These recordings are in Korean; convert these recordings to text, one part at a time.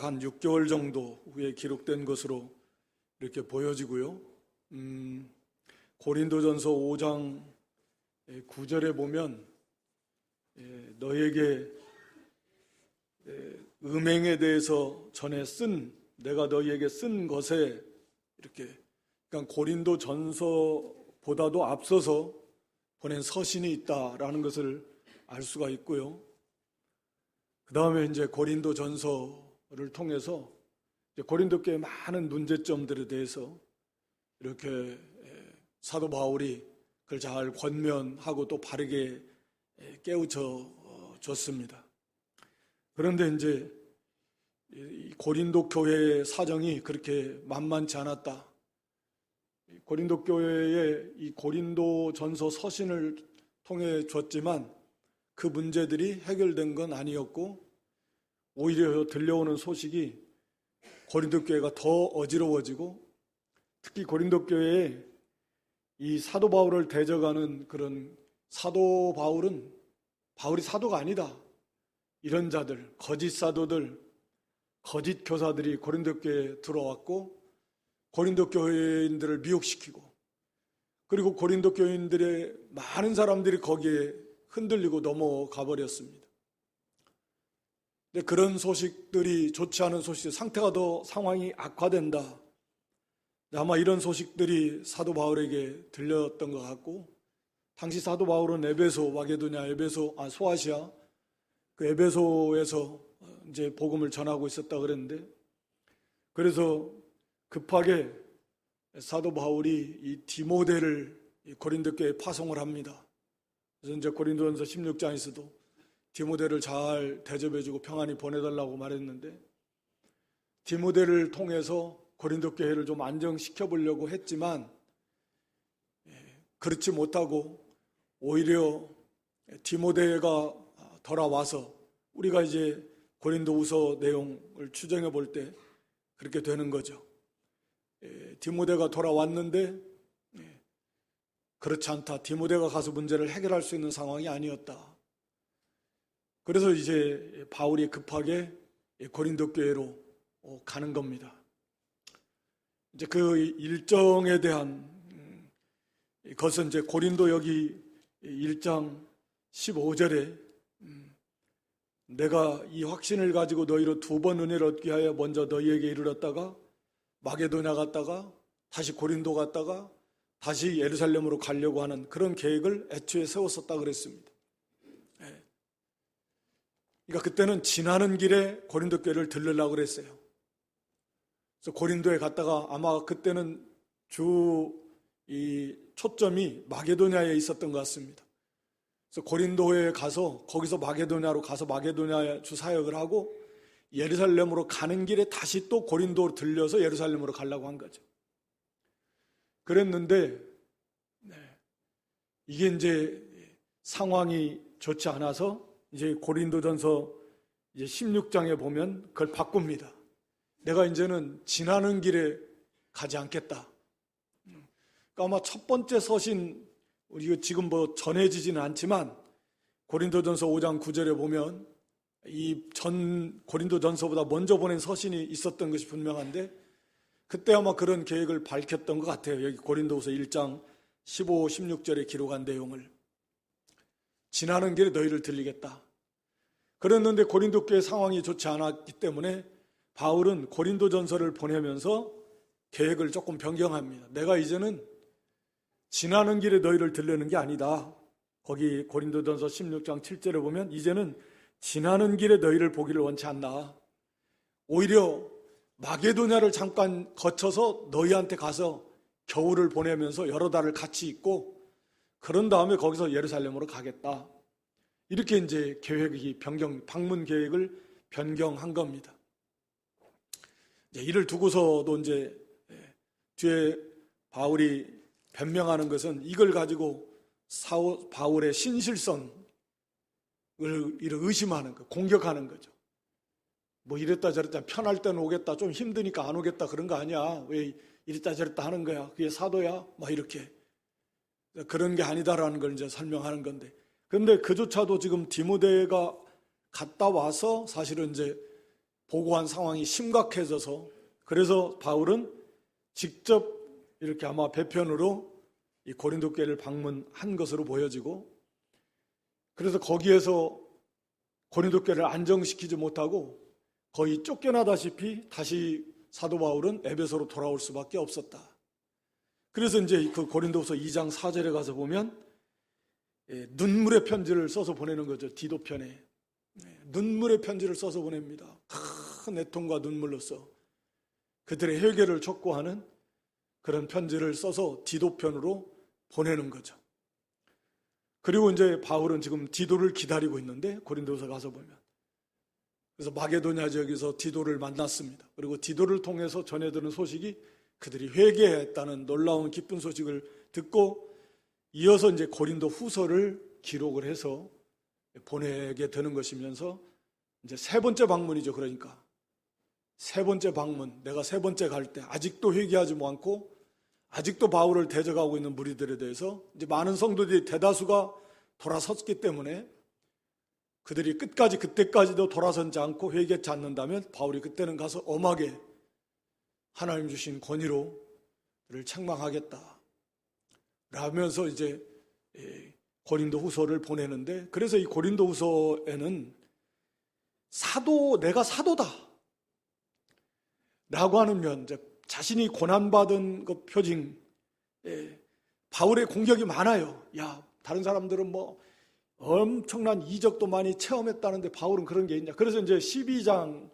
한 6개월 정도 후에 기록된 것으로 이렇게 보여지고요. 고린도전서 5장 9절에 보면 너에게 음행에 대해서 전에 내가 너희에게 쓴 것에 이렇게, 그러니까 고린도전서보다도 앞서서 보낸 서신이 있다라는 것을 알 수가 있고요. 그 다음에 이제 고린도전서를 통해서 고린도 교회의 많은 문제점들에 대해서 이렇게 사도 바울이 그걸 잘 권면하고 또 바르게 깨우쳐 줬습니다. 그런데 이제 고린도 교회의 사정이 그렇게 만만치 않았다. 고린도 교회의 이 고린도전서 서신을 통해 줬지만 그 문제들이 해결된 건 아니었고, 오히려 들려오는 소식이 고린도 교회가 더 어지러워지고, 특히 고린도 교회에 이 사도 바울을 대적하는 그런 사도 바울이 사도가 아니다, 이런 자들, 거짓 사도들, 거짓 교사들이 고린도 교회에 들어왔고 고린도 교회인들을 미혹시키고, 그리고 고린도 교회인들의 많은 사람들이 거기에 흔들리고 넘어가 버렸습니다. 근데 그런 소식들이, 좋지 않은 소식, 상태가 더 상황이 악화된다, 아마 이런 소식들이 사도 바울에게 들렸던 것 같고, 당시 사도 바울은 에베소, 마게도냐, 소아시아, 그 에베소에서 이제 복음을 전하고 있었다 그랬는데, 그래서 급하게 사도 바울이 이 디모데를 고린도 교회에 파송을 합니다. 그래서 이제 고린도전서 16장에서도 디모데를 잘 대접해주고 평안히 보내달라고 말했는데, 디모데를 통해서 고린도 교회를 좀 안정시켜 보려고 했지만 그렇지 못하고 오히려 디모데가 돌아와서, 우리가 이제 고린도후서 내용을 추정해 볼 때 그렇게 되는 거죠. 디모데가 돌아왔는데 그렇지 않다, 디모데가 가서 문제를 해결할 수 있는 상황이 아니었다. 그래서 이제 바울이 급하게 고린도 교회로 가는 겁니다. 이제 그 일정에 대한 것은 이제 고린도 여기 1장 15절에 내가 이 확신을 가지고 너희로 2번 은혜를 얻기 위하여 먼저 너희에게 이르렀다가 마게도냐 갔다가 다시 고린도 갔다가 다시 예루살렘으로 가려고 하는 그런 계획을 애초에 세웠었다 그랬습니다. 그러니까 그때는 지나는 길에 고린도 교회를 들르려고 그랬어요. 그래서 고린도에 갔다가 아마 그때는 이 초점이 마게도냐에 있었던 것 같습니다. 그래서 고린도에 가서 거기서 마게도냐로 가서 마게도냐 주 사역을 하고 예루살렘으로 가는 길에 다시 또 고린도로 들려서 예루살렘으로 가려고 한 거죠. 그랬는데 이게 이제 상황이 좋지 않아서 이제 고린도전서 이제 16장에 보면 그걸 바꿉니다. 내가 이제는 지나는 길에 가지 않겠다. 그러니까 아마 첫 번째 서신, 우리가 지금 전해지지는 않지만 고린도전서 5장 9절에 보면 이 전 고린도전서보다 먼저 보낸 서신이 있었던 것이 분명한데, 그때 아마 그런 계획을 밝혔던 것 같아요. 여기 고린도후서 1장 15, 16절에 기록한 내용을, 지나는 길에 너희를 들리겠다. 그랬는데 고린도 교회 상황이 좋지 않았기 때문에 바울은 고린도전서를 보내면서 계획을 조금 변경합니다. 내가 이제는 지나는 길에 너희를 들르는 게 아니다. 거기 고린도전서 16장 7절에 보면 이제는 지나는 길에 너희를 보기를 원치 않나. 오히려 마게도냐를 잠깐 거쳐서 너희한테 가서 겨울을 보내면서 여러 달을 같이 있고, 그런 다음에 거기서 예루살렘으로 가겠다. 이렇게 이제 방문 계획을 변경한 겁니다. 이를 두고서도 이제 뒤에 바울이 변명하는 것은 이걸 가지고 바울의 신실성을 의심하는 거, 공격하는 거죠. 뭐 이랬다 저랬다, 편할 때는 오겠다, 좀 힘드니까 안 오겠다, 그런 거 아니야. 왜 이랬다 저랬다 하는 거야. 그게 사도야? 막 이렇게. 그런 게 아니다라는 걸 이제 설명하는 건데. 그런데 그조차도 지금 디모데가 갔다 와서 사실은 이제 보고한 상황이 심각해져서 그래서 바울은 직접 이렇게 아마 배편으로 이 고린도 교회를 방문한 것으로 보여지고 그래서 거기에서 고린도 교회를 안정시키지 못하고 거의 쫓겨나다시피 다시 사도 바울은 에베소로 돌아올 수밖에 없었다. 그래서 이제 그 고린도후서 2장 4절에 가서 보면 눈물의 편지를 써서 보내는 거죠. 디도편에 눈물의 편지를 써서 보냅니다. 큰 애통과 눈물로써 그들의 회개를 촉구하는 그런 편지를 써서 디도편으로 보내는 거죠. 그리고 이제 바울은 지금 디도를 기다리고 있는데 고린도서 가서 보면 그래서 마게도냐 지역에서 디도를 만났습니다. 그리고 디도를 통해서 전해드는 소식이 그들이 회개했다는 놀라운 기쁜 소식을 듣고 이어서 이제 고린도 후서를 기록을 해서 보내게 되는 것이면서 이제 세 번째 방문이죠. 그러니까 세 번째 방문, 내가 세 번째 갈 때 아직도 회개하지 않고 아직도 바울을 대적하고 있는 무리들에 대해서 이제 많은 성도들이 대다수가 돌아섰기 때문에 그들이 끝까지 그때까지도 돌아서지 않고 회개치 않는다면 바울이 그때는 가서 엄하게 하나님 주신 권위로 그를 책망하겠다 라면서 이제 고린도 후서를 보내는데 그래서 이 고린도 후서에는 내가 사도다 라고 하는 면 자신이 고난받은 그 표징 바울의 공격이 많아요. 야, 다른 사람들은 뭐 엄청난 이적도 많이 체험했다는데 바울은 그런 게 있냐. 그래서 이제 12장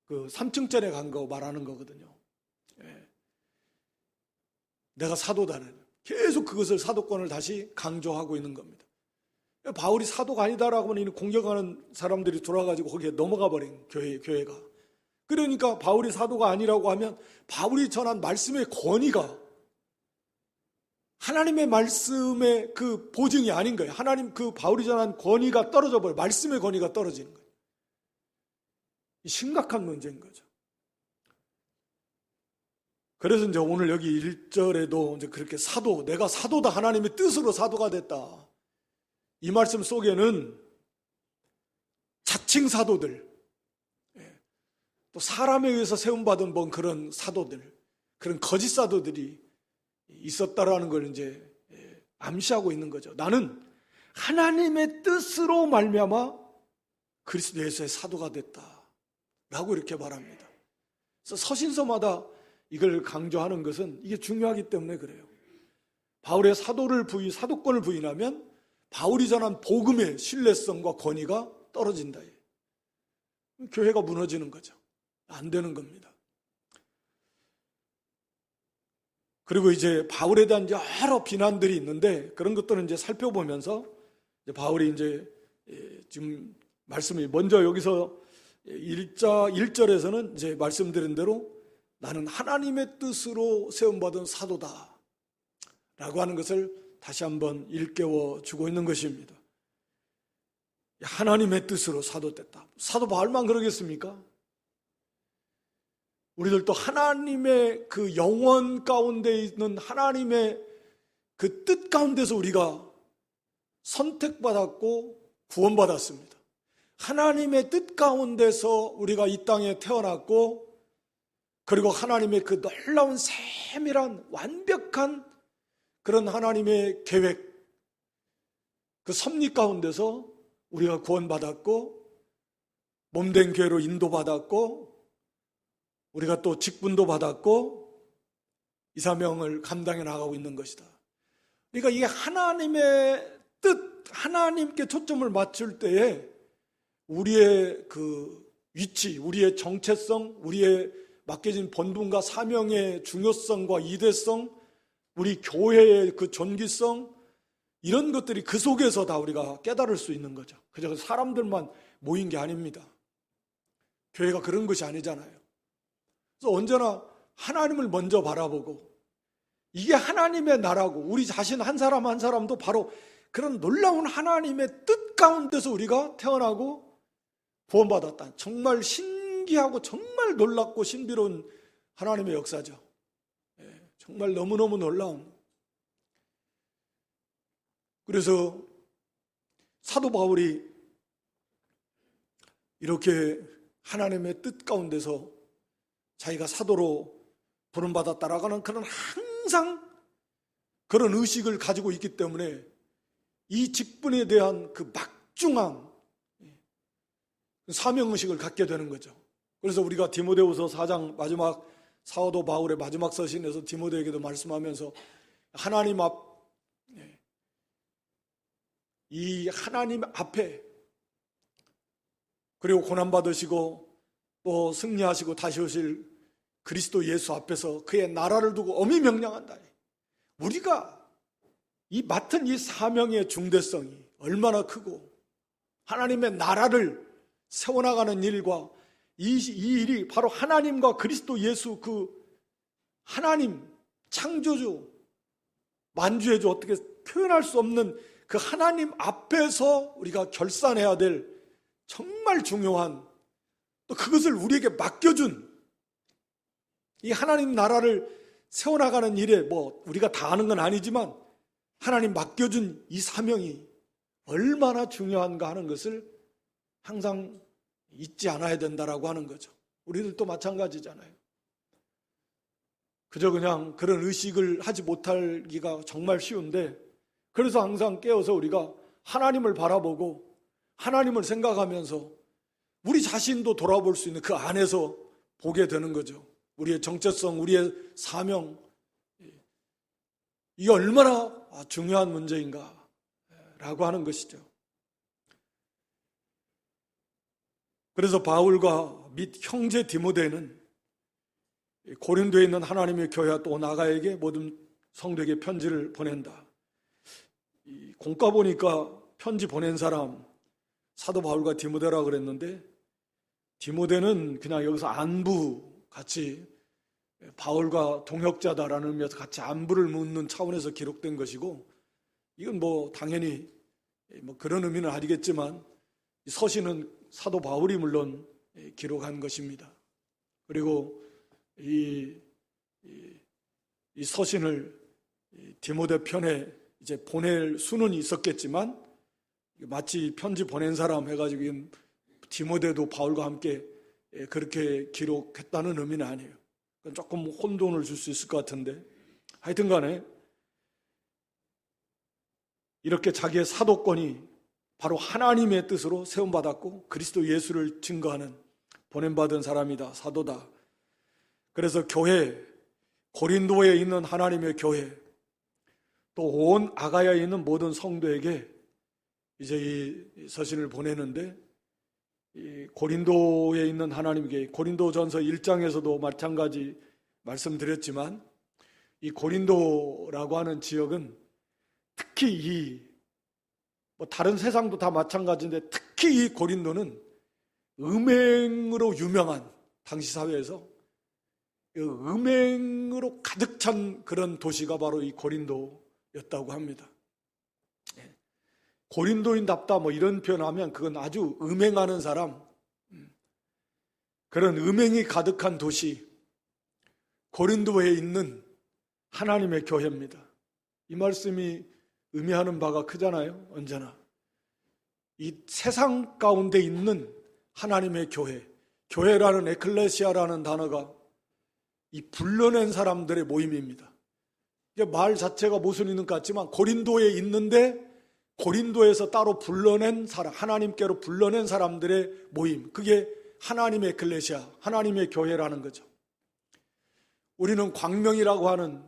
그 3층전에 간 거 말하는 거거든요. 내가 사도다는 계속 그것을 사도권을 다시 강조하고 있는 겁니다. 바울이 사도가 아니다라고 하면 공격하는 사람들이 돌아가지고 거기에 넘어가 버린 교회가. 그러니까 바울이 사도가 아니라고 하면 바울이 전한 말씀의 권위가 하나님의 말씀의 그 보증이 아닌 거예요. 하나님 그 바울이 전한 권위가 떨어져 버려요. 말씀의 권위가 떨어지는 거예요. 심각한 문제인 거죠. 그래서 이제 오늘 여기 1절에도 이제 그렇게 내가 사도다, 하나님의 뜻으로 사도가 됐다. 이 말씀 속에는 자칭 사도들, 또 사람에 의해서 세움받은 그런 사도들, 그런 거짓 사도들이 있었다라는 걸 이제 암시하고 있는 거죠. 나는 하나님의 뜻으로 말미암아 그리스도 예수의 사도가 됐다라고 이렇게 말합니다. 그래서 서신서마다 이걸 강조하는 것은 이게 중요하기 때문에 그래요. 바울의 사도권을 부인하면 바울이 전한 복음의 신뢰성과 권위가 떨어진다. 교회가 무너지는 거죠. 안 되는 겁니다. 그리고 이제 바울에 대한 여러 비난들이 있는데 그런 것들은 이제 살펴보면서 바울이 이제 지금 말씀이 먼저 여기서 1절에서는 이제 말씀드린 대로 나는 하나님의 뜻으로 세움받은 사도다 라고 하는 것을 다시 한번 일깨워 주고 있는 것입니다. 하나님의 뜻으로 사도됐다. 사도 바울만 그러겠습니까? 우리들도 하나님의 그 영원 가운데 있는 하나님의 그 뜻 가운데서 우리가 선택받았고 구원받았습니다. 하나님의 뜻 가운데서 우리가 이 땅에 태어났고 그리고 하나님의 그 놀라운 세밀한 완벽한 그런 하나님의 계획, 그 섭리 가운데서 우리가 구원받았고 몸된 교회로 인도받았고 우리가 또 직분도 받았고 이 사명을 감당해 나가고 있는 것이다. 그러니까 이게 하나님의 뜻, 하나님께 초점을 맞출 때에 우리의 그 위치, 우리의 정체성, 우리의 맡겨진 본분과 사명의 중요성과 이대성, 우리 교회의 그 존귀성, 이런 것들이 그 속에서 다 우리가 깨달을 수 있는 거죠. 그저 사람들만 모인 게 아닙니다. 교회가 그런 것이 아니잖아요. 그래서 언제나 하나님을 먼저 바라보고 이게 하나님의 나라고 우리 자신 한 사람 한 사람도 바로 그런 놀라운 하나님의 뜻 가운데서 우리가 태어나고 구원받았다. 정말 신기하고 정말 놀랍고 신비로운 하나님의 역사죠. 정말 너무너무 놀라운. 그래서 사도 바울이 이렇게 하나님의 뜻 가운데서 자기가 사도로 부름받아 따라가는 그런 항상 그런 의식을 가지고 있기 때문에 이 직분에 대한 그 막중한 사명의식을 갖게 되는 거죠. 그래서 우리가 디모데후서 4장 마지막 사도 바울의 마지막 서신에서 디모데에게도 말씀하면서 하나님 이 하나님 앞에 그리고 고난받으시고 또 승리하시고 다시 오실 그리스도 예수 앞에서 그의 나라를 두고 엄히 명령한다. 우리가 이 맡은 이 사명의 중대성이 얼마나 크고 하나님의 나라를 세워나가는 일과 이 일이 바로 하나님과 그리스도 예수 그 하나님 창조주 만주해주 어떻게 표현할 수 없는 그 하나님 앞에서 우리가 결산해야 될 정말 중요한 또 그것을 우리에게 맡겨준 이 하나님 나라를 세워나가는 일에 뭐 우리가 다 아는 건 아니지만 하나님 맡겨준 이 사명이 얼마나 중요한가 하는 것을 항상 잊지 않아야 된다라고 하는 거죠. 우리들도 마찬가지잖아요. 그저 그냥 그런 의식을 하지 못하기가 정말 쉬운데 그래서 항상 깨어서 우리가 하나님을 바라보고 하나님을 생각하면서 우리 자신도 돌아볼 수 있는 그 안에서 보게 되는 거죠. 우리의 정체성, 우리의 사명, 이게 얼마나 중요한 문제인가라고 하는 것이죠. 그래서 바울과 및 형제 디모데는 고린도에 있는 하나님의 교회와 또 나가에게 모든 성도에게 편지를 보낸다. 공과 보니까 편지 보낸 사람 사도 바울과 디모데라 그랬는데 디모데는 그냥 여기서 안부 같이 바울과 동역자다라는 의미에서 같이 안부를 묻는 차원에서 기록된 것이고 이건 뭐 당연히 뭐 그런 의미는 아니겠지만 이 서신은 사도 바울이 물론 기록한 것입니다. 그리고 이 서신을 디모데 편에 이제 보낼 수는 있었겠지만 마치 편지 보낸 사람 해가지고 디모데도 바울과 함께 그렇게 기록했다는 의미는 아니에요. 조금 혼돈을 줄 수 있을 것 같은데 하여튼 간에 이렇게 자기의 사도권이 바로 하나님의 뜻으로 세움받았고 그리스도 예수를 증거하는 보냄받은 사람이다, 사도다. 그래서 교회, 고린도에 있는 하나님의 교회, 또 온 아가야에 있는 모든 성도에게 이제 이 서신을 보내는데 이 고린도에 있는 하나님께 고린도전서 1장에서도 마찬가지 말씀드렸지만 이 고린도라고 하는 지역은 특히 뭐 다른 세상도 다 마찬가지인데 특히 이 고린도는 음행으로 유명한 당시 사회에서 음행으로 가득 찬 그런 도시가 바로 이 고린도였다고 합니다. 고린도인답다 뭐 이런 표현하면 그건 아주 음행하는 사람, 그런 음행이 가득한 도시 고린도에 있는 하나님의 교회입니다. 이 말씀이 의미하는 바가 크잖아요. 언제나 이 세상 가운데 있는 하나님의 교회, 교회라는 에클레시아라는 단어가 이 불러낸 사람들의 모임입니다. 이게 말 자체가 모순 있는 것 같지만 고린도에 있는데 고린도에서 따로 불러낸 사람, 하나님께로 불러낸 사람들의 모임, 그게 하나님의 에클레시아, 하나님의 교회라는 거죠. 우리는 광명이라고 하는,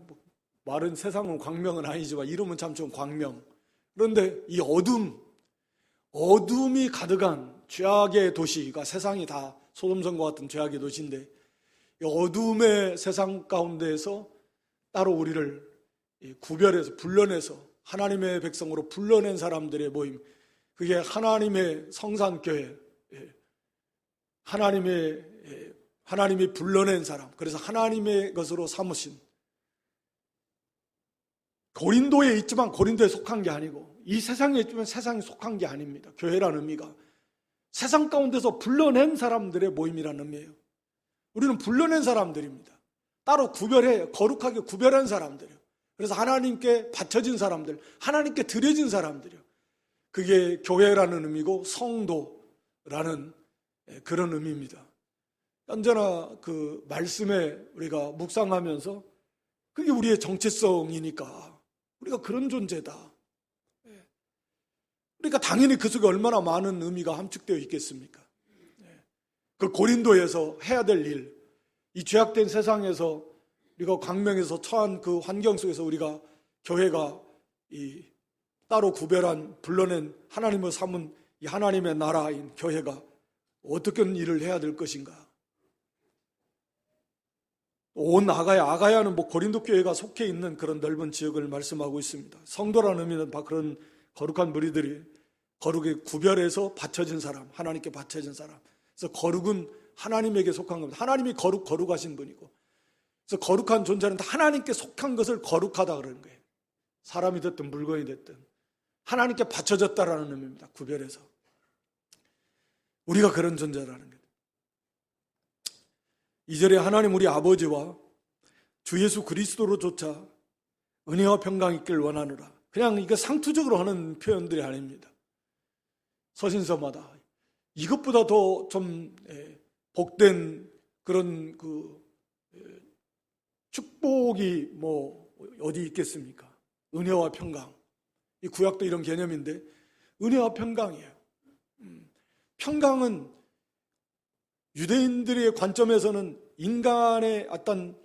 말은 세상은 광명은 아니지만 이름은 참 좀 광명. 그런데 이 어둠이 가득한 죄악의 도시가 세상이 다 소돔성과 같은 죄악의 도시인데 이 어둠의 세상 가운데에서 따로 우리를 구별해서 불러내서 하나님의 백성으로 불러낸 사람들의 모임, 그게 하나님의 성산교회, 하나님이 불러낸 사람, 그래서 하나님의 것으로 삼으신, 고린도에 있지만 고린도에 속한 게 아니고 이 세상에 있지만 세상에 속한 게 아닙니다. 교회라는 의미가 세상 가운데서 불러낸 사람들의 모임이라는 의미예요. 우리는 불러낸 사람들입니다. 따로 구별해, 거룩하게 구별한 사람들이에요. 그래서 하나님께 바쳐진 사람들, 하나님께 드려진 사람들이요. 그게 교회라는 의미고 성도라는 그런 의미입니다. 언제나 그 말씀에 우리가 묵상하면서 그게 우리의 정체성이니까 우리가 그런 존재다. 그러니까 당연히 그 속에 얼마나 많은 의미가 함축되어 있겠습니까? 그 고린도에서 해야 될 일, 이 죄악된 세상에서 우리가 광명에서 처한 그 환경 속에서 우리가 교회가 이 따로 구별한 불러낸 하나님을 삼은 이 하나님의 나라인 교회가 어떻게 일을 해야 될 것인가? 온 아가야는 뭐 고린도 교회가 속해 있는 그런 넓은 지역을 말씀하고 있습니다. 성도라는 의미는 다 그런 거룩한 무리들이 거룩에 구별해서 바쳐진 사람, 하나님께 바쳐진 사람. 그래서 거룩은 하나님에게 속한 겁니다. 하나님이 거룩하신 분이고, 그래서 거룩한 존재는 다 하나님께 속한 것을 거룩하다 그러는 거예요. 사람이 됐든 물건이 됐든 하나님께 바쳐졌다라는 의미입니다. 구별해서 우리가 그런 존재라는 거예요. 2절에 하나님 우리 아버지와 주 예수 그리스도로조차 은혜와 평강 있길 원하노라. 그냥 이거 상투적으로 하는 표현들이 아닙니다. 서신서마다 이것보다 더 좀 복된 그런 그 축복이 뭐 어디 있겠습니까? 은혜와 평강. 이 구약도 이런 개념인데 은혜와 평강이에요. 평강은 유대인들의 관점에서는 인간의 어떤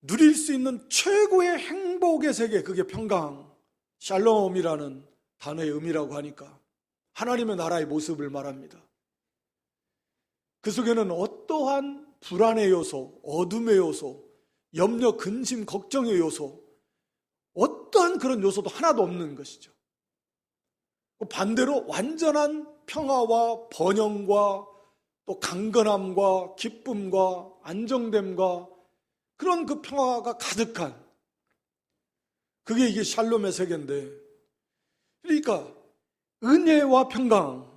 누릴 수 있는 최고의 행복의 세계, 그게 평강, 샬롬이라는 단어의 의미라고 하니까 하나님의 나라의 모습을 말합니다. 그 속에는 어떠한 불안의 요소, 어둠의 요소, 염려, 근심, 걱정의 요소, 어떠한 그런 요소도 하나도 없는 것이죠. 반대로 완전한 평화와 번영과 또 강건함과 기쁨과 안정됨과 그런 그 평화가 가득한, 그게 이게 샬롬의 세계인데, 그러니까 은혜와 평강,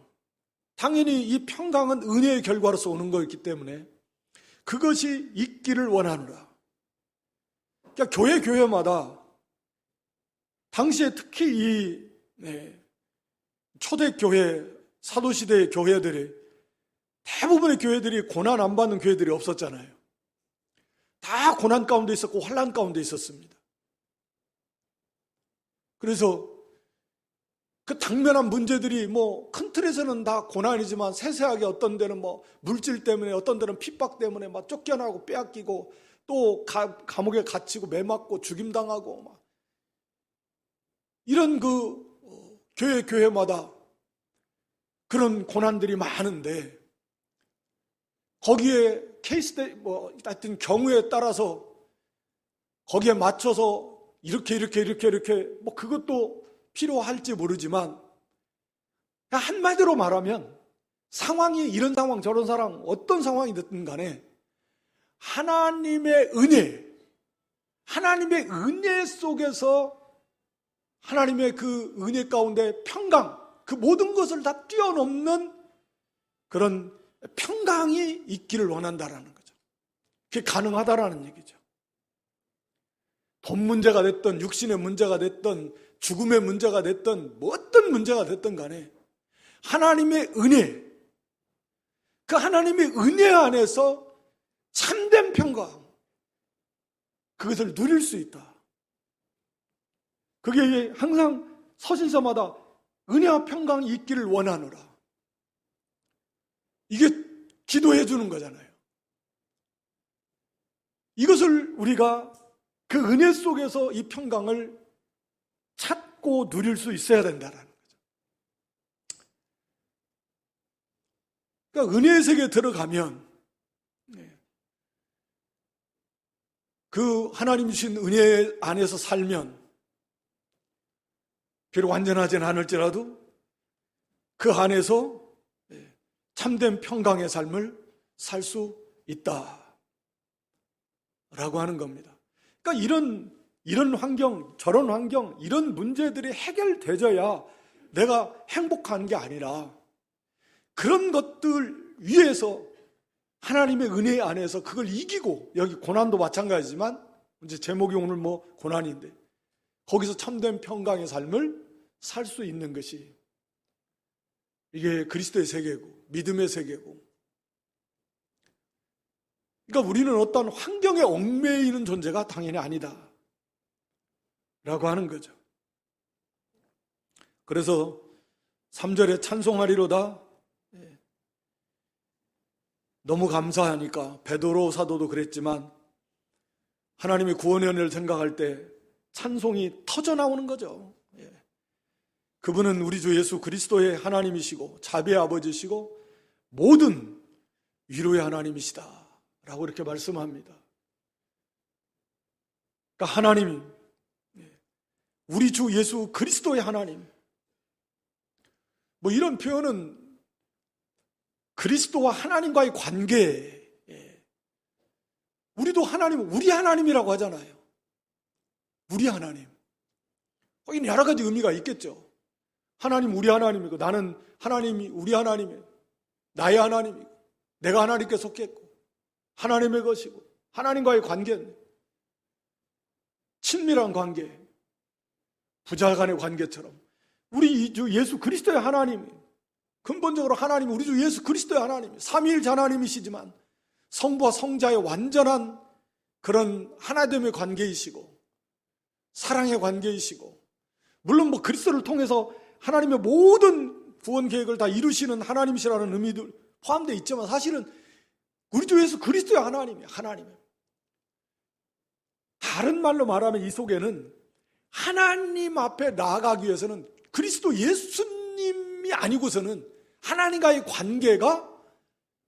당연히 이 평강은 은혜의 결과로서 오는 거였기 때문에 그것이 있기를 원하노라. 그러니까 교회마다 당시에 특히 이 초대교회, 사도시대의 교회들이, 대부분의 교회들이 고난 안 받는 교회들이 없었잖아요. 다 고난 가운데 있었고 환난 가운데 있었습니다. 그래서 그 당면한 문제들이 뭐 큰 틀에서는 다 고난이지만 세세하게 어떤 데는 뭐 물질 때문에, 어떤 데는 핍박 때문에 막 쫓겨나고 빼앗기고 또 감옥에 갇히고 매맞고 죽임당하고 막 이런 그 교회마다 그런 고난들이 많은데, 거기에 하여튼 경우에 따라서 거기에 맞춰서 이렇게 뭐 그것도 필요할지 모르지만, 한마디로 말하면 상황이 이런 상황 저런 상황 어떤 상황이 됐든 간에 하나님의 은혜 속에서 하나님의 그 은혜 가운데 평강, 그 모든 것을 다 뛰어넘는 그런 평강이 있기를 원한다라는 거죠. 그게 가능하다라는 얘기죠. 돈 문제가 됐든 육신의 문제가 됐든 죽음의 문제가 됐든 뭐 어떤 문제가 됐든 간에 하나님의 은혜, 그 하나님의 은혜 안에서 참된 평강, 그것을 누릴 수 있다. 그게 항상 서신서마다 은혜와 평강이 있기를 원하노라. 이게 기도해 주는 거잖아요. 이것을 우리가 그 은혜 속에서 이 평강을 찾고 누릴 수 있어야 된다는 거죠. 그러니까 은혜의 세계에 들어가면 그 하나님 주신 은혜 안에서 살면, 비록 완전하지는 않을지라도 그 안에서 참된 평강의 삶을 살 수 있다 라고 하는 겁니다. 그러니까 이런 환경, 저런 환경, 이런 문제들이 해결되져야 내가 행복한 게 아니라, 그런 것들 위해서 하나님의 은혜 안에서 그걸 이기고, 여기 고난도 마찬가지지만 이제 제목이 오늘 뭐 고난인데, 거기서 참된 평강의 삶을 살 수 있는 것이 이게 그리스도의 세계고 믿음의 세계고, 그러니까 우리는 어떤 환경에 얽매이는 존재가 당연히 아니다 라고 하는 거죠. 그래서 3절에 찬송하리로다, 너무 감사하니까 베드로 사도도 그랬지만 하나님의 구원의 은혜를 생각할 때 찬송이 터져 나오는 거죠. 그분은 우리 주 예수 그리스도의 하나님이시고 자비의 아버지시고 모든 위로의 하나님이시다 라고 이렇게 말씀합니다. 그러니까 하나님이, 우리 주 예수 그리스도의 하나님, 뭐 이런 표현은 그리스도와 하나님과의 관계, 우리도 하나님, 우리 하나님이라고 하잖아요. 우리 하나님. 거기는 여러 가지 의미가 있겠죠. 하나님 우리 하나님이고, 나는 하나님이 우리 하나님이에요. 나의 하나님이고, 내가 하나님께 속했고, 하나님의 것이고, 하나님과의 관계는 친밀한 관계, 부자 간의 관계처럼 우리 주 예수 그리스도의 하나님, 근본적으로 하나님, 우리 주 예수 그리스도의 하나님, 삼위일체 하나님이시지만 성부와 성자의 완전한 그런 하나됨의 관계이시고 사랑의 관계이시고, 물론 뭐 그리스도를 통해서 하나님의 모든 구원 계획을 다 이루시는 하나님이시라는 의미도 포함되어 있지만 사실은 우리 주 예수 그리스도의 하나님이에요. 하나님이에요. 다른 말로 말하면 이 속에는 하나님 앞에 나아가기 위해서는 그리스도 예수님이 아니고서는 하나님과의 관계가,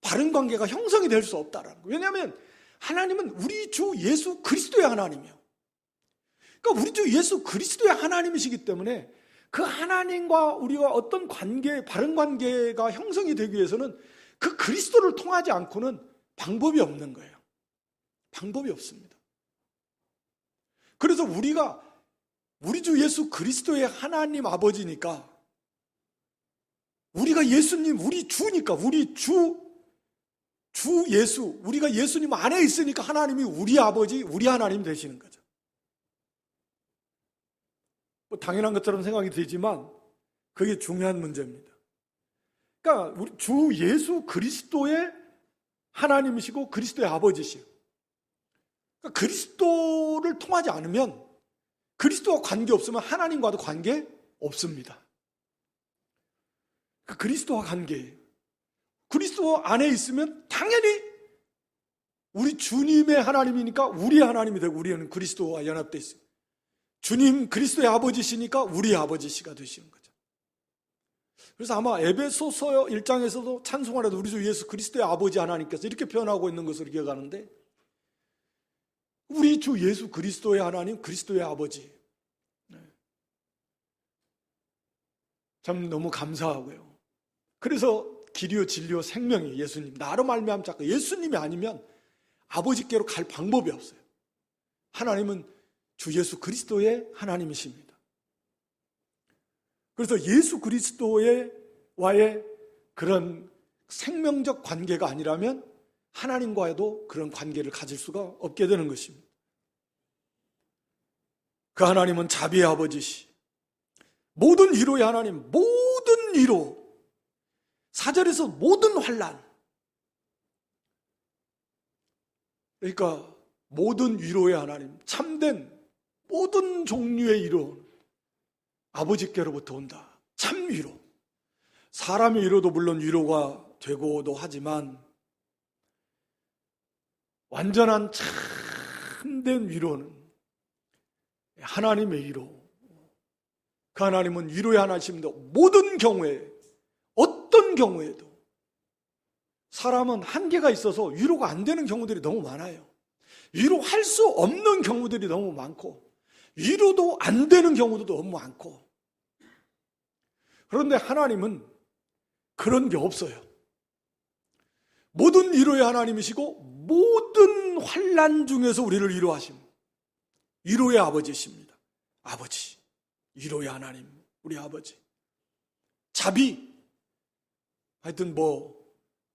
바른 관계가 형성이 될 수 없다라는 거예요. 왜냐하면 하나님은 우리 주 예수 그리스도의 하나님이에요. 그러니까 우리 주 예수 그리스도의 하나님이시기 때문에 그 하나님과 우리가 어떤 관계, 바른 관계가 형성이 되기 위해서는 그 그리스도를 통하지 않고는 방법이 없는 거예요. 방법이 없습니다. 그래서 우리가 우리 주 예수 그리스도의 하나님 아버지니까, 우리가 예수님, 우리 주니까, 우리 주 예수, 우리가 예수님 안에 있으니까 하나님이 우리 아버지, 우리 하나님 되시는 거죠. 뭐 당연한 것처럼 생각이 되지만 그게 중요한 문제입니다. 그러니까 우리 주 예수 그리스도의 하나님이시고 그리스도의 아버지시고, 그러니까 그리스도를 통하지 않으면, 그리스도와 관계 없으면 하나님과도 관계 없습니다. 그 그리스도와 관계, 그리스도 안에 있으면 당연히 우리 주님의 하나님이니까 우리의 하나님이 되고, 우리는 그리스도와 연합되어 있어요. 주님 그리스도의 아버지시니까 우리의 아버지시가 되시는 거죠. 그래서 아마 에베소서 1장에서도 찬송하라도 우리 주 예수 그리스도의 아버지 하나님께서 이렇게 표현하고 있는 것으로 기억하는데, 우리 주 예수 그리스도의 하나님, 그리스도의 아버지. 참 너무 감사하고요. 그래서 길이요 진리요 생명이 예수님, 나로 말미암아 예수님이 아니면 아버지께로 갈 방법이 없어요. 하나님은 주 예수 그리스도의 하나님이십니다. 그래서 예수 그리스도와의 그런 생명적 관계가 아니라면 하나님과도 그런 관계를 가질 수가 없게 되는 것입니다. 그 하나님은 자비의 아버지시, 모든 위로의 하나님, 모든 위로, 4절에서 모든 환난, 그러니까 모든 위로의 하나님, 참된 모든 종류의 위로 아버지께로부터 온다. 참 위로. 사람의 위로도 물론 위로가 되고도 하지만 완전한 참된 위로는 하나님의 위로. 그 하나님은 위로의 하나님입니다. 모든 경우에, 어떤 경우에도 사람은 한계가 있어서 위로가 안 되는 경우들이 너무 많아요. 위로할 수 없는 경우들이 너무 많고, 위로도 안 되는 경우도 너무 많고. 그런데 하나님은 그런 게 없어요. 모든 위로의 하나님이시고 모든 환난 중에서 우리를 위로하심, 위로의 아버지십니다. 아버지, 위로의 하나님, 우리 아버지. 자비, 하여튼 뭐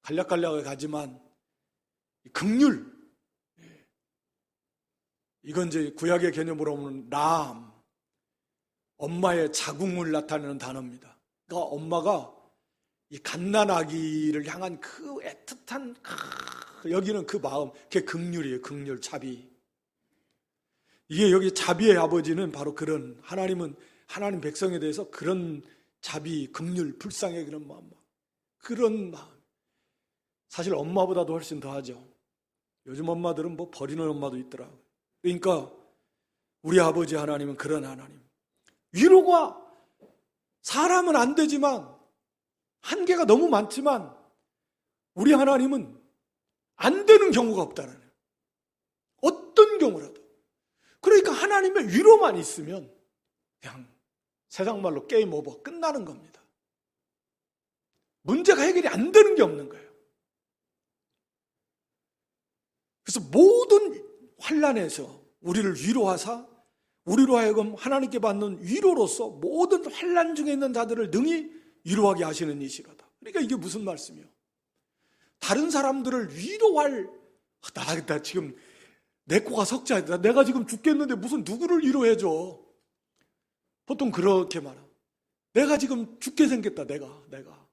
간략간략하게 가지만 긍휼, 이건 이제 구약의 개념으로 보면 라함, 엄마의 자궁을 나타내는 단어입니다. 그러니까 엄마가 이 갓난아기를 향한 그 애틋한 여기는 그 마음, 그게 긍휼이에요. 긍휼, 자비. 이게 여기 자비의 아버지는 바로 그런, 하나님은 하나님 백성에 대해서 그런 자비, 긍휼, 불쌍의 그런 마음, 그런 마음. 사실 엄마보다도 훨씬 더하죠. 요즘 엄마들은 뭐 버리는 엄마도 있더라. 그러니까 우리 아버지 하나님은 그런 하나님. 위로가 사람은 안 되지만, 한계가 너무 많지만 우리 하나님은 안 되는 경우가 없다는 거예요. 어떤 경우라도. 그러니까 하나님의 위로만 있으면 그냥 세상 말로 게임 오버, 끝나는 겁니다. 문제가 해결이 안 되는 게 없는 거예요. 그래서 모든 환난에서 우리를 위로하사 우리로 하여금 하나님께 받는 위로로서 모든 환난 중에 있는 자들을 능히 위로하게 하시는 이시로다. 그러니까 이게 무슨 말씀이요? 다른 사람들을 위로할, 나 지금 내 코가 석자이다. 내가 지금 죽겠는데 무슨 누구를 위로해줘? 보통 그렇게 말하. 내가 지금 죽게 생겼다. 내가.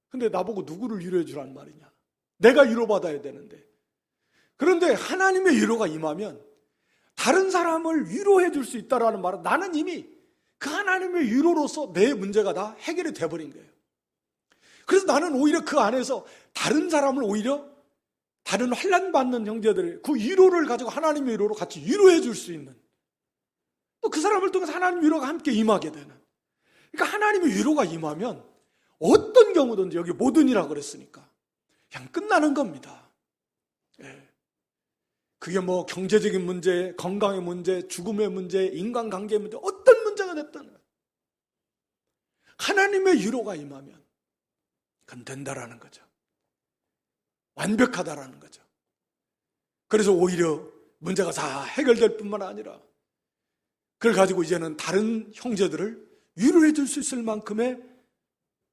근데 나보고 누구를 위로해 주란 말이냐? 내가 위로받아야 되는데. 그런데 하나님의 위로가 임하면 다른 사람을 위로해 줄 수 있다라는 말은, 나는 이미 그 하나님의 위로로서 내 문제가 다 해결이 돼버린 거예요. 그래서 나는 오히려 그 안에서 다른 사람을 오히려 다른 환난 받는 형제들의 그 위로를 가지고 하나님의 위로로 같이 위로해 줄 수 있는, 또 그 사람을 통해서 하나님의 위로가 함께 임하게 되는. 그러니까 하나님의 위로가 임하면 어떤 경우든지, 여기 모든이라고 그랬으니까 그냥 끝나는 겁니다. 예. 그게 뭐 경제적인 문제, 건강의 문제, 죽음의 문제, 인간관계의 문제, 어떤 문제가 됐든 하나님의 위로가 임하면 그건 된다라는 거죠. 완벽하다라는 거죠. 그래서 오히려 문제가 다 해결될 뿐만 아니라 그걸 가지고 이제는 다른 형제들을 위로해 줄 수 있을 만큼의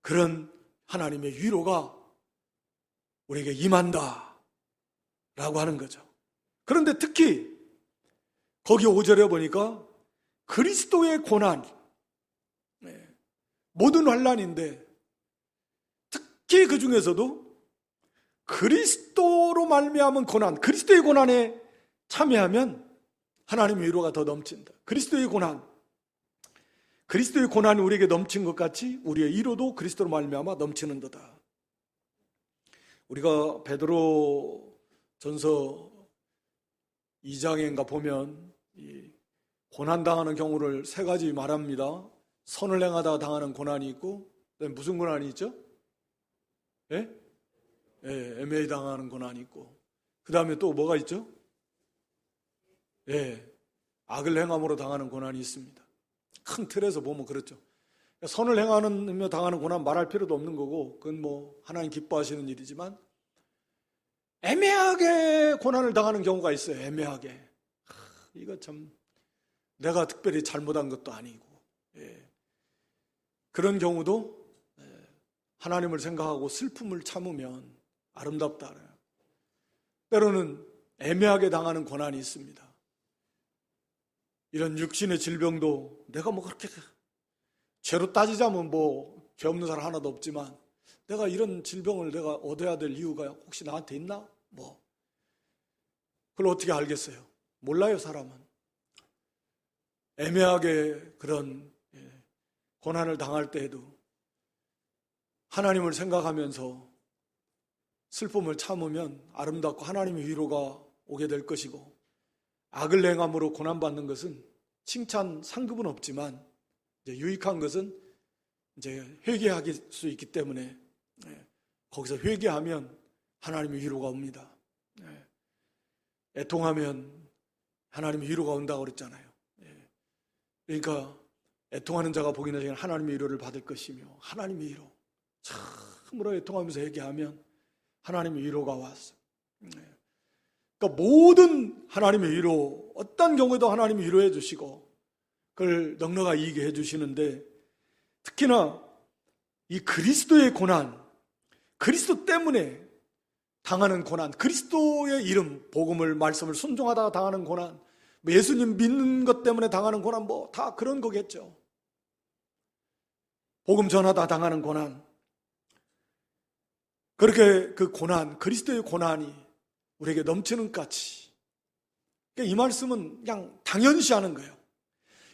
그런 하나님의 위로가 우리에게 임한다 라고 하는 거죠. 그런데 특히 거기 5절에 보니까 그리스도의 고난, 모든 환난인데 특히 그 중에서도 그리스도로 말미암은 고난, 그리스도의 고난에 참여하면 하나님의 위로가 더 넘친다. 그리스도의 고난이 우리에게 넘친 것 같이 우리의 위로도 그리스도로 말미암아 넘치는 거다. 우리가 베드로 전서 2장인가 보면 이 고난당하는 경우를 세 가지 말합니다. 선을 행하다가 당하는 고난이 있고, 무슨 고난이 있죠? 애매히 당하는 고난이 있고, 그 다음에 또 뭐가 있죠? 악을 행함으로 당하는 고난이 있습니다. 큰 틀에서 보면 그렇죠. 선을 행하며 당하는 고난 말할 필요도 없는 거고, 그건 뭐 하나님 기뻐하시는 일이지만, 애매하게 고난을 당하는 경우가 있어요. 애매하게. 이거 참 내가 특별히 잘못한 것도 아니고, 그런 경우도 하나님을 생각하고 슬픔을 참으면 아름답다. 때로는 애매하게 당하는 고난이 있습니다. 이런 육신의 질병도 내가 뭐 그렇게 죄로 따지자면 뭐 죄 없는 사람 하나도 없지만, 내가 이런 질병을 내가 얻어야 될 이유가 혹시 나한테 있나? 뭐 그걸 어떻게 알겠어요? 몰라요, 사람은. 애매하게 그런 고난을 당할 때에도 하나님을 생각하면서 슬픔을 참으면 아름답고 하나님의 위로가 오게 될 것이고, 악을 행함으로 고난받는 것은 칭찬 상급은 없지만 이제 유익한 것은 이제 회개할 수 있기 때문에 거기서 회개하면 하나님의 위로가 옵니다. 애통하면 하나님의 위로가 온다고 그랬잖아요. 그러니까 애통하는 자가 복이 있는 자는 하나님의 위로를 받을 것이며, 하나님의 위로, 참으로 애통하면서 회개하면 하나님의 위로가 왔어. 그러니까 모든 하나님의 위로, 어떤 경우에도 하나님이 위로해 주시고 그걸 넉넉하게 이기게 해 주시는데, 특히나 이 그리스도의 고난, 그리스도 때문에 당하는 고난, 그리스도의 이름, 복음을, 말씀을 순종하다가 당하는 고난, 예수님 믿는 것 때문에 당하는 고난, 뭐 다 그런 거겠죠. 복음 전하다 당하는 고난, 그렇게 그 고난, 그리스도의 고난이 우리에게 넘치는 까치. 그러니까 이 말씀은 그냥 당연시하는 거예요.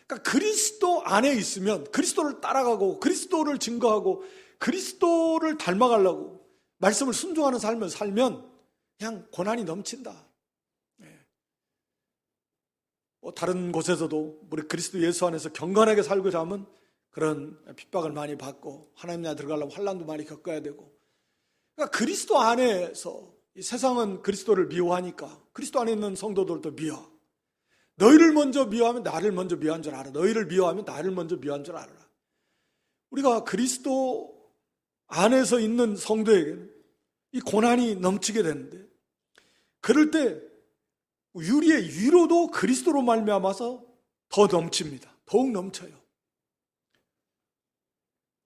그러니까 그리스도 안에 있으면 그리스도를 따라가고 그리스도를 증거하고 그리스도를 닮아가려고 말씀을 순종하는 삶을 살면 그냥 고난이 넘친다. 다른 곳에서도 우리 그리스도 예수 안에서 경건하게 살고자 하면 그런 핍박을 많이 받고 하나님 나라에 들어가려면 환난도 많이 겪어야 되고, 그러니까 그리스도 안에서 이 세상은 그리스도를 미워하니까 그리스도 안에 있는 성도들도 미워. 너희를 먼저 미워하면 나를 먼저 미워한 줄 알아. 너희를 미워하면 나를 먼저 미워한 줄 알아라. 우리가 그리스도 안에서 있는 성도에게는 이 고난이 넘치게 되는데, 그럴 때 우리의 위로도 그리스도로 말미암아서 더 넘칩니다. 더욱 넘쳐요.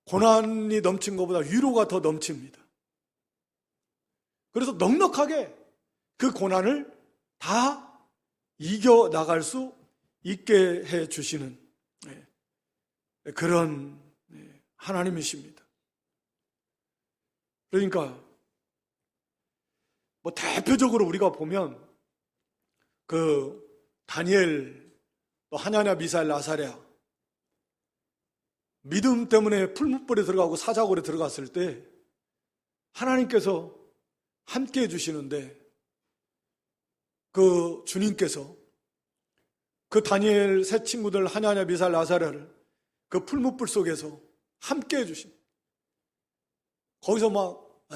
고난이 넘친 것보다 위로가 더 넘칩니다. 그래서 넉넉하게 그 고난을 다 이겨나갈 수 있게 해주시는 그런 하나님이십니다. 그러니까 뭐 대표적으로 우리가 보면 그 다니엘, 또 하나냐, 미사엘, 아사랴, 믿음 때문에 풀무불에 들어가고 사자굴에 들어갔을 때 하나님께서 함께 해주시는데, 그 주님께서 그 다니엘 세 친구들 하나냐, 미사엘, 아사랴를 그 풀무불 속에서 함께 해주신, 거기서 막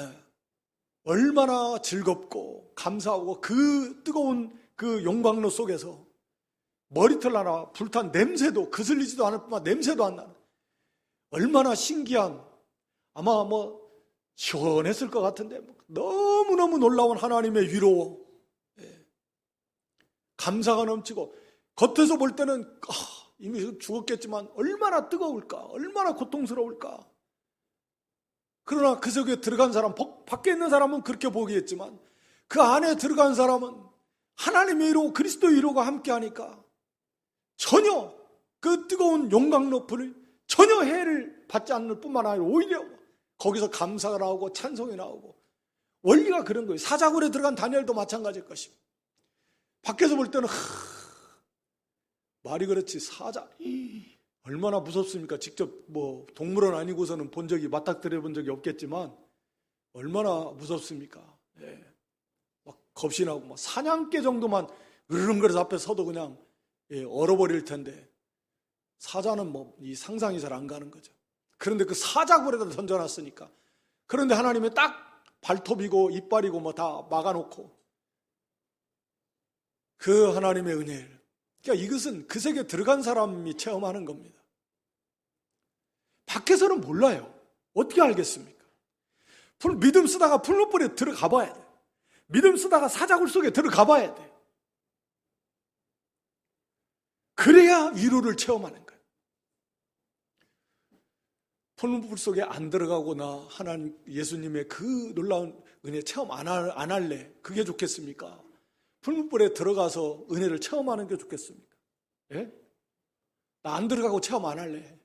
얼마나 즐겁고 감사하고 그 뜨거운 그 용광로 속에서 머리털 하나 불탄 냄새도 그슬리지도 않을 뿐만 냄새도 안 나는, 얼마나 신기한, 아마 뭐 시원했을 것 같은데 너무너무 놀라운 하나님의 위로, 감사가 넘치고, 겉에서 볼 때는 이미 죽었겠지만 얼마나 뜨거울까, 얼마나 고통스러울까. 그러나 그 속에 들어간 사람, 밖에 있는 사람은 그렇게 보겠지만 그 안에 들어간 사람은 하나님의 위로, 그리스도의 위로가 함께하니까 전혀 그 뜨거운 용광로 불을 전혀 해를 받지 않을 뿐만 아니라 오히려 거기서 감사가 나오고 찬송이 나오고, 원리가 그런 거예요. 사자굴에 들어간 다니엘도 마찬가지일 것입니다. 밖에서 볼 때는 말이 그렇지, 사자 얼마나 무섭습니까? 직접 뭐 동물원 아니고서는 본 적이, 맞닥뜨려 본 적이 없겠지만 얼마나 무섭습니까? 막 겁이 나고, 막 사냥개 정도만 으르렁거려서 앞에 서도 그냥 얼어버릴 텐데, 사자는 뭐 이 상상이 잘 안 가는 거죠. 그런데 그 사자굴에다 던져놨으니까, 그런데 하나님이 딱 발톱이고 이빨이고 뭐 다 막아놓고 그 하나님의 은혜를, 그러니까 이것은 그 세계에 들어간 사람이 체험하는 겁니다. 밖에서는 몰라요. 어떻게 알겠습니까? 믿음 쓰다가 풀무불에 들어가 봐야 돼. 믿음 쓰다가 사자굴 속에 들어가 봐야 돼. 그래야 위로를 체험하는 거예요. 풀무불 속에 안 들어가거나 하나님, 예수님의 그 놀라운 은혜 체험 안 할래? 그게 좋겠습니까? 풀무불에 들어가서 은혜를 체험하는 게 좋겠습니까? 예? 나 안 들어가고 체험 안 할래.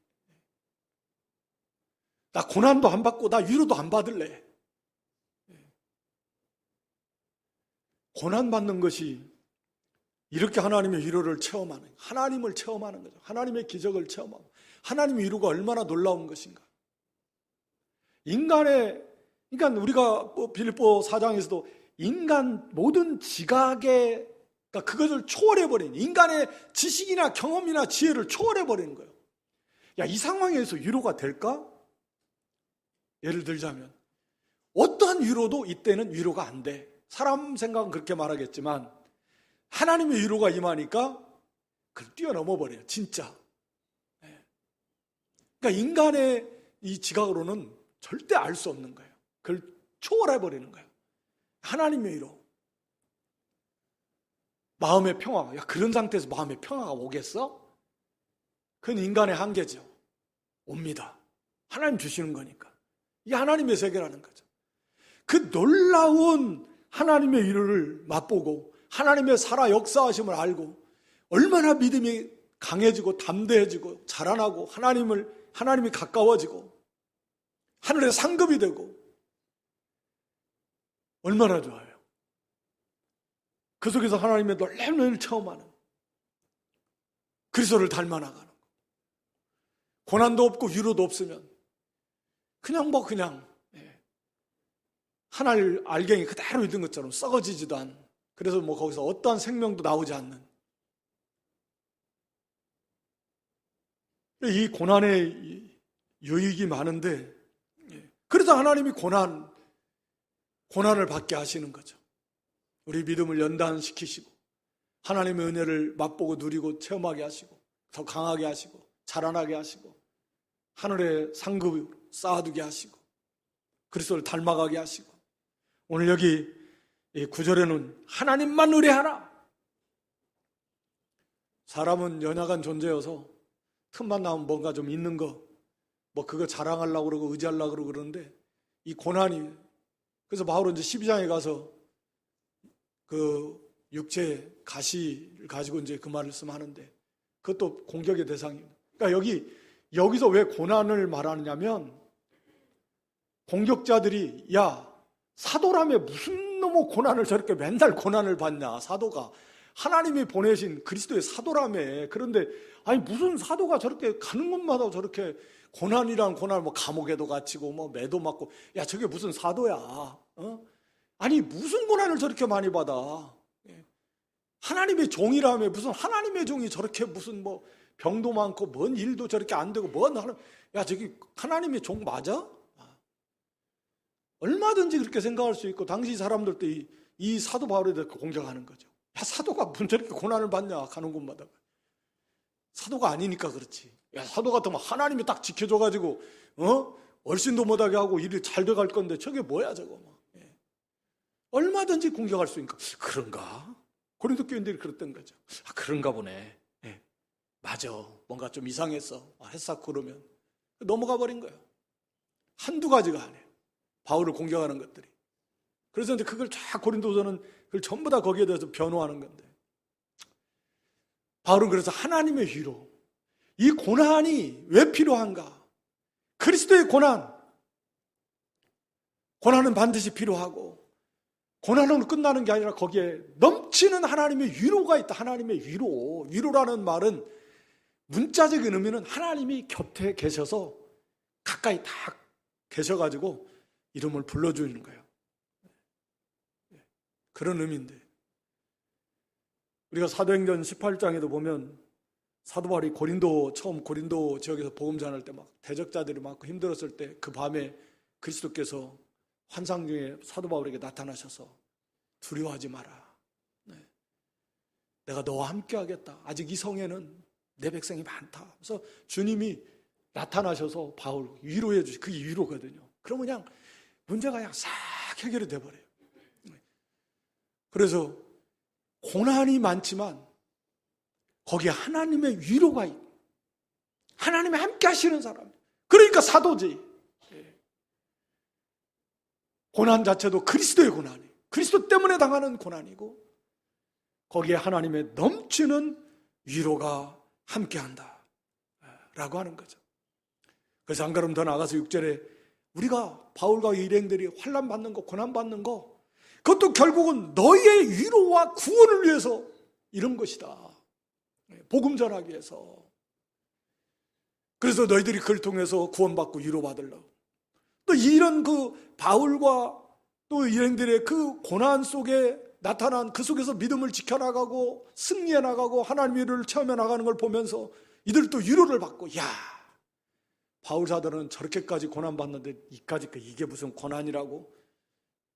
나 고난도 안 받고 나 위로도 안 받을래. 고난 받는 것이 이렇게 하나님의 위로를 체험하는, 하나님을 체험하는 거죠. 하나님의 기적을 체험하고, 하나님의 위로가 얼마나 놀라운 것인가. 그러니까 우리가 빌립보 4장에서도 인간 모든 지각의, 그러니까 그것을 초월해버린, 인간의 지식이나 경험이나 지혜를 초월해버리는 거예요. 야, 이 상황에서 위로가 될까? 예를 들자면 어떠한 위로도 이때는 위로가 안 돼. 사람 생각은 그렇게 말하겠지만 하나님의 위로가 임하니까 그걸 뛰어넘어 버려요. 진짜. 그러니까 인간의 이 지각으로는 절대 알 수 없는 거예요. 그걸 초월해 버리는 거예요. 하나님의 위로. 마음의 평화. 야, 그런 상태에서 마음의 평화가 오겠어? 그건 인간의 한계죠. 옵니다. 하나님 주시는 거니까. 이게 하나님의 세계라는 거죠. 그 놀라운 하나님의 위로를 맛보고 하나님의 살아 역사하심을 알고 얼마나 믿음이 강해지고 담대해지고 자라나고 하나님이 가까워지고 하늘의 상급이 되고 얼마나 좋아요. 그 속에서 하나님의 놀라운 은혜를 체험하는, 그리스도를 닮아나가는, 고난도 없고 위로도 없으면 그냥 하늘 알갱이 그대로 있는 것처럼 썩어지지도 않는, 그래서 거기서 어떠한 생명도 나오지 않는, 이 고난의 유익이 많은데, 그래서 하나님이 고난을 받게 하시는 거죠. 우리 믿음을 연단시키시고 하나님의 은혜를 맛보고 누리고 체험하게 하시고 더 강하게 하시고 자라나게 하시고 하늘의 상급으로 쌓아두게 하시고 그리스도를 닮아가게 하시고, 오늘 여기 9절에는 하나님만 의뢰하라. 사람은 연약한 존재여서 틈만 나면 뭔가 좀 있는 거, 그거 자랑하려고 그러고 의지하려고 그러고 그러는데, 이 고난이, 그래서 바울은 이제 12장에 가서 그 육체 가시를 가지고 이제 그 말씀하는데, 그것도 공격의 대상입니다. 그러니까 여기서 왜 고난을 말하느냐면, 공격자들이 사도라며 무슨 놈의 고난을 저렇게 맨날 고난을 받냐, 사도가 하나님이 보내신 그리스도의 사도라며. 그런데 무슨 사도가 저렇게 가는 곳마다 저렇게 고난이란 고난, 감옥에도 갇히고 매도 맞고, 저게 무슨 사도야? 아니 무슨 고난을 저렇게 많이 받아? 하나님의 종이라며. 무슨 하나님의 종이 저렇게 무슨 병도 많고 뭔 일도 저렇게 안 되고 저기 하나님의 종 맞아? 얼마든지 그렇게 생각할 수 있고, 당시 사람들도 이 사도 바울에 대해 공격하는 거죠. 사도가 무슨 저렇게 고난을 받냐, 가는 곳마다. 사도가 아니니까 그렇지. 사도 같으면 하나님이 딱 지켜줘가지고 얼씬도 못하게 하고 일이 잘 돼갈 건데 저게 뭐야 저거. 얼마든지 공격할 수 있으니까. 그런가? 고린도 교인들이 그랬던 거죠. 그런가 보네. 맞아, 뭔가 좀 이상했어, 했어. 그러면 넘어가 버린 거예요. 한두 가지가 아니에요, 바울을 공격하는 것들이. 그래서 이제 그걸 쫙 고린도서는 그걸 전부 다 거기에 대해서 변호하는 건데, 바울은 그래서 하나님의 위로, 이 고난이 왜 필요한가? 그리스도의 고난은 반드시 필요하고, 고난으로 끝나는 게 아니라 거기에 넘치는 하나님의 위로가 있다. 하나님의 위로라는 말은 문자적인 의미는 하나님이 곁에 계셔서 가까이 딱 계셔가지고 이름을 불러주는 거예요. 그런 의미인데, 우리가 사도행전 18장에도 보면 사도 바울이 처음 고린도 지역에서 복음 전할 때 대적자들이 많고 힘들었을 때 그 밤에 그리스도께서 환상 중에 사도 바울에게 나타나셔서 두려워하지 마라. 내가 너와 함께 하겠다. 아직 이 성에는 내 백성이 많다. 그래서 주님이 나타나셔서 바울 위로해 주시, 그게 위로거든요. 그러면 그냥 문제가 그냥 싹 해결이 돼버려요. 그래서 고난이 많지만 거기에 하나님의 위로가 있고 하나님이 함께 하시는 사람, 그러니까 사도지. 고난 자체도 그리스도의 고난이, 그리스도 때문에 당하는 고난이고, 거기에 하나님의 넘치는 위로가 함께한다 라고 하는 거죠. 그래서 한 걸음 더 나가서 6절에 우리가 바울과 일행들이 환난 받는 거, 고난 받는 거, 그것도 결국은 너희의 위로와 구원을 위해서 이런 것이다. 복음 전하기 위해서. 그래서 너희들이 그걸 통해서 구원받고 위로받으려고. 또 이런 바울과 또 일행들의 그 고난 속에 나타난, 그 속에서 믿음을 지켜나가고 승리해 나가고 하나님의 위로를 체험해 나가는 걸 보면서 이들도 위로를 받고, 바울 사도는 저렇게까지 고난받는데 이게 무슨 고난이라고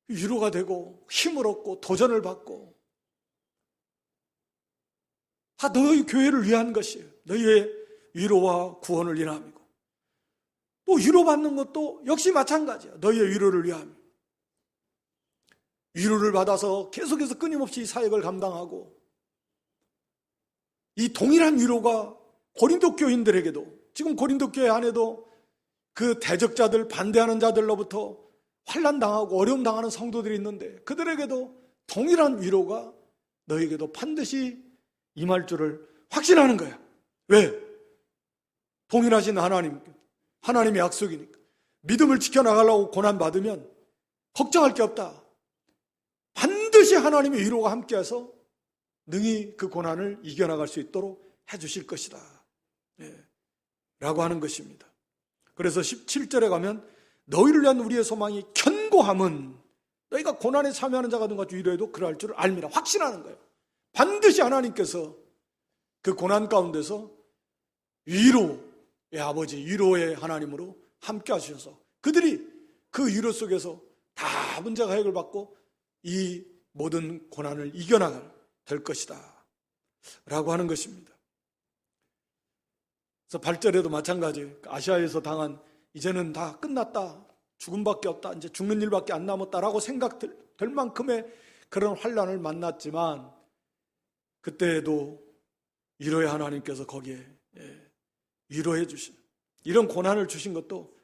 위로가 되고 힘을 얻고 도전을 받고, 다 너희 교회를 위한 것이에요. 너희의 위로와 구원을 위함이고, 또 위로받는 것도 역시 마찬가지야. 너희의 위로를 위함. 위로를 받아서 계속해서 끊임없이 사역을 감당하고, 이 동일한 위로가 고린도 교인들에게도, 지금 고린도 교회 안에도 그 대적자들, 반대하는 자들로부터 환난당하고 어려움 당하는 성도들이 있는데, 그들에게도 동일한 위로가 너에게도 반드시 임할 줄을 확신하는 거야. 왜? 동일하신 하나님의 약속이니까. 믿음을 지켜나가려고 고난받으면 걱정할 게 없다. 하나님의 위로가 함께해서 능히 그 고난을 이겨나갈 수 있도록 해주실 것이다. 라고 하는 것입니다. 그래서 17절에 가면 너희를 위한 우리의 소망이 견고함은 너희가 고난에 참여하는 자가 누가 위로해도 그러할 줄 알미라. 확신하는 거예요. 반드시 하나님께서 그 고난 가운데서 위로의 아버지, 위로의 하나님으로 함께 하셔서 그들이 그 위로 속에서 다 문제가 해결받고 이 모든 고난을 이겨나갈 될 것이다 라고 하는 것입니다. 그래서 8절에도 마찬가지, 아시아에서 당한 이제는 다 끝났다, 죽음밖에 없다, 이제 죽는 일밖에 안 남았다라고 생각될 만큼의 그런 환난을 만났지만 그때에도 위로의 하나님께서 거기에 위로해 주신, 이런 고난을 주신 것도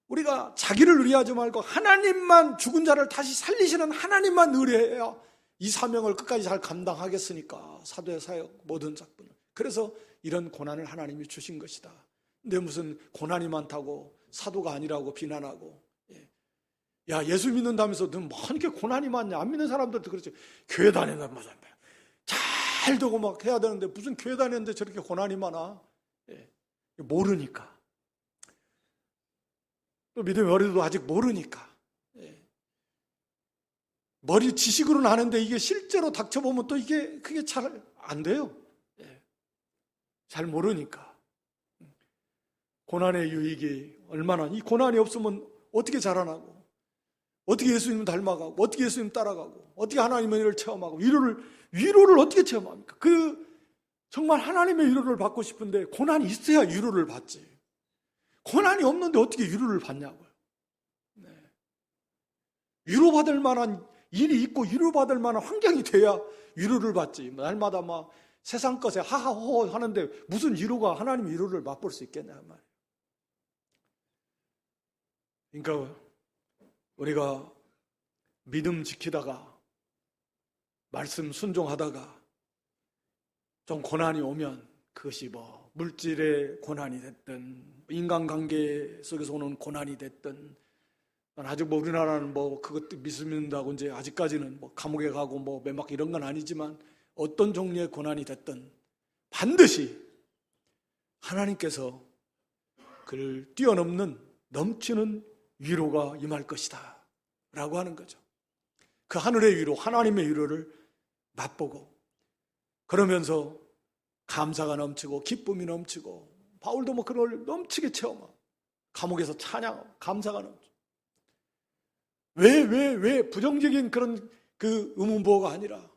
우리가 자기를 의뢰하지 말고 하나님만, 죽은 자를 다시 살리시는 하나님만 의뢰해야 이 사명을 끝까지 잘 감당하겠으니까, 사도의 사역 모든 작품을. 그래서 이런 고난을 하나님이 주신 것이다. 근데 무슨 고난이 많다고 사도가 아니라고 비난하고, 야, 예수 믿는다면서 너 뭐 이렇게 고난이 많냐? 안 믿는 사람들도 그렇지. 교회 다닌다면 잘 되고 막 해야 되는데 무슨 교회 다니는데 저렇게 고난이 많아? 모르니까. 또 믿음의 어리도 아직 모르니까. 머리 지식으로는 아는데 이게 실제로 닥쳐보면 또 그게 잘 안 돼요. 잘 모르니까. 고난의 유익이 얼마나, 이 고난이 없으면 어떻게 자라나고, 어떻게 예수님 닮아가고, 어떻게 예수님 따라가고, 어떻게 하나님의 일을 체험하고, 위로를 어떻게 체험합니까? 정말 하나님의 위로를 받고 싶은데 고난이 있어야 위로를 받지. 고난이 없는데 어떻게 위로를 받냐고요. 위로받을 만한 일이 있고 위로받을 만한 환경이 돼야 위로를 받지. 날마다 막 세상 것에 하하호호 하는데 무슨 위로가, 하나님 위로를 맛볼 수 있겠냐 말이에요. 그러니까 우리가 믿음 지키다가 말씀 순종하다가 좀 고난이 오면, 그것이 뭐 물질의 고난이 됐든 인간관계 속에서 오는 고난이 됐든, 아직 뭐 우리나라는 뭐 그것도 믿는다고 이제 아직까지는 뭐 감옥에 가고 뭐 매막 이런 건 아니지만, 어떤 종류의 고난이 됐든 반드시 하나님께서 그를 뛰어넘는 넘치는 위로가 임할 것이다 라고 하는 거죠. 그 하늘의 위로, 하나님의 위로를 맛보고, 그러면서 감사가 넘치고 기쁨이 넘치고, 바울도 뭐 그걸 넘치게 체험하고 감옥에서 찬양하고 감사가 넘치고, 왜 부정적인 그런 그 의문보호가 아니라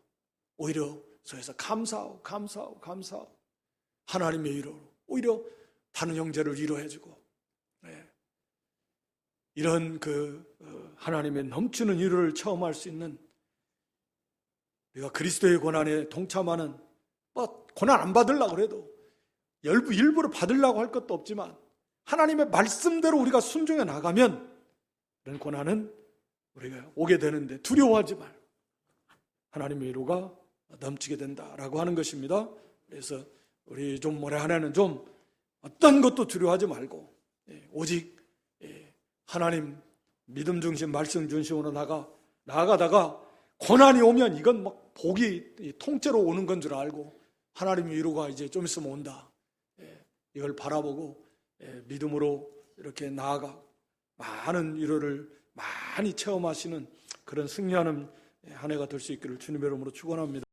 오히려 저에서 감사하고 하나님의 위로로 오히려 다른 형제를 위로해주고, 이런 하나님의 넘치는 위로를 체험할 수 있는, 우리가 그리스도의 고난에 동참하는, 뭐 고난 안 받으려고 그래도 일부러 받으려고 할 것도 없지만 하나님의 말씀대로 우리가 순종해 나가면 이런 고난은 우리가 오게 되는데 두려워하지 말고 하나님의 위로가 넘치게 된다라고 하는 것입니다. 그래서 우리 좀 올해 한 해는 좀 어떤 것도 두려워하지 말고 오직 하나님 믿음 중심, 말씀 중심으로 나아가다가 고난이 오면 이건 막 복이 통째로 오는 건 줄 알고, 하나님의 위로가 이제 좀 있으면 온다, 이걸 바라보고 믿음으로 이렇게 나아가 많은 위로를 많이 체험하시는 그런 승리하는 한 해가 될 수 있기를 주님의 이름으로 축원합니다.